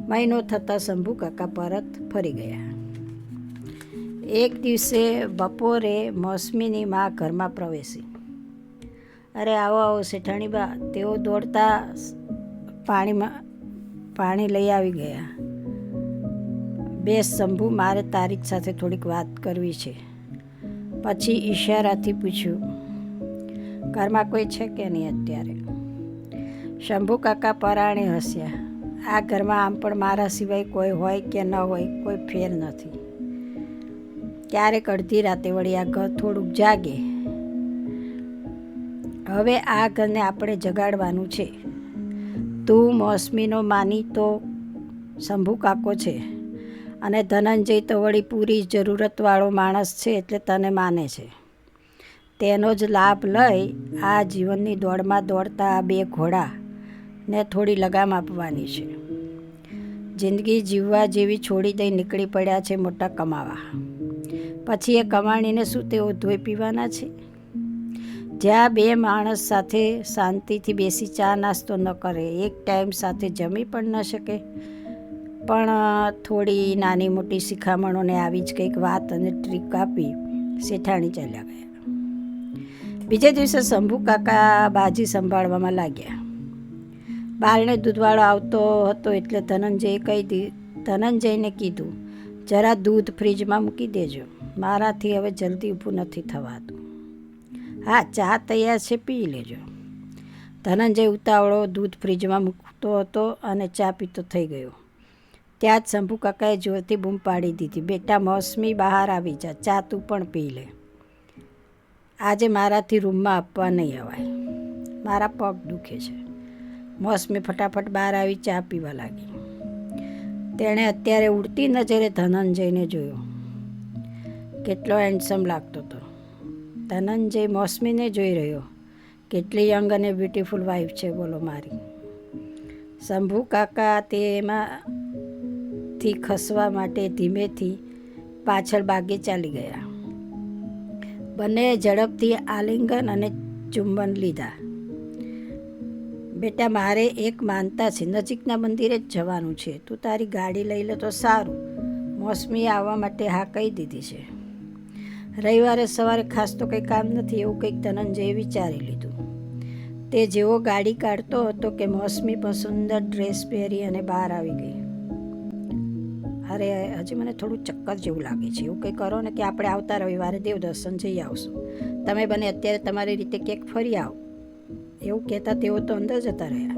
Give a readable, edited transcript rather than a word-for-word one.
મહિનો થતાં શંભુ કાકા પરત ફરી ગયા. એક દિવસે બપોરે મોસમીની મા ઘરમાં પ્રવેશી. અરે આવો આવો શેઠાણી બા. તેઓ દોડતા પાણી લઈ આવી ગયા. બેસ શંભુ, મારે તારી સાથે થોડીક વાત કરવી છે. પછી ઈશારાથી પૂછ્યું, ઘરમાં કોઈ છે કે નહીં અત્યારે? શંભુ કાકા પરાણે હસ્યા. આ ઘરમાં આમ પણ મારા સિવાય કોઈ હોય કે ન હોય કોઈ ફેર નથી. ક્યારેક અડધી રાતે વળી આ ઘર થોડુંક જાગે. હવે આ ઘરને આપણે જગાડવાનું છે. તું મોસમીનો માની તો શંભુ કાકો છે, અને ધનંજય તો વળી પૂરી જરૂરતવાળો માણસ છે એટલે તને માને છે. તેનો જ લાભ લઈ આ જીવનની દોડમાં દોડતા આ બે ઘોડાને થોડી લગામ આપવાની છે. જિંદગી જીવવા જેવી છોડી દઈ નીકળી પડ્યા છે મોટા કમાવા. પછી એ કમાણીને શું તેઓ ધોઈ પીવાના છે? જ્યાં બે માણસ સાથે શાંતિથી બેસી ચા નાસ્તો ન કરે, એક ટાઈમ સાથે જમી પણ ન શકે, પણ થોડી નાની મોટી શિખામણોને આવી જ કંઈક વાત અને ટ્રીક આપી શેઠાણી ચાલ્યા ગયા. બીજે દિવસે શંભુ કાકા બાજી સંભાળવામાં લાગ્યા. બારણે દૂધવાળો આવતો હતો એટલે ધનંજયને કીધું, જરા દૂધ ફ્રીજમાં મૂકી દેજો, મારાથી હવે જલ્દી ઊભું નથી થવાતું. હા, ચા તૈયાર છે, પી લેજો. ધનંજય ઉતાવળો દૂધ ફ્રીજમાં મૂકતો હતો અને ચા પીતો થઈ ગયો. ત્યાં જ શંભુ કાકાએ જોરથી બૂમ પાડી દીધી, બેટા મોસમી, બહાર આવી જા, ચા તું પણ પી લે. આજે મારાથી રૂમમાં આપવા નહીં અવાય, મારા પગ દુખે છે. મોસમી ફટાફટ બહાર આવી ચા પીવા લાગી. તેણે અત્યારે ઉડતી નજરે ધનંજયને જોયો. કેટલો હેન્ડસમ લાગતો હતો. ધનંજય મોસમીને જોઈ રહ્યો. કેટલી યંગ અને બ્યુટીફુલ વાઈફ છે બોલો મારી. શંભુ કાકા તેમાંથી ખસવા માટે ધીમેથી પાછળ ભાગે ચાલી ગયા. બંને ઝડપથી આલિંગન અને ચુંબન લીધા. બેટા, મારે એક માનતા છે, નજીકના મંદિરે જ જવાનું છે, તું તારી ગાડી લઈ લે તો સારું. મોસમીએ આવવા માટે હા કહી દીધી છે. રવિવારે સવારે ખાસ તો કંઈ કામ નથી એવું કંઈક ધનંજયે વિચારી લીધું. તે જેવો ગાડી કાઢતો હતો કે મોસમી પણ સુંદર ડ્રેસ પહેરી અને બહાર આવી ગઈ. અરે હજી મને થોડું ચક્કર જેવું લાગે છે, એવું કંઈ કરો ને કે આપણે આવતા રવિવારે દેવદર્શન જઈ આવશું. તમે બંને અત્યારે તમારી રીતે ક્યાંક ફરી આવો. એવું કહેતા તેઓ તો અંદર જતા રહ્યા.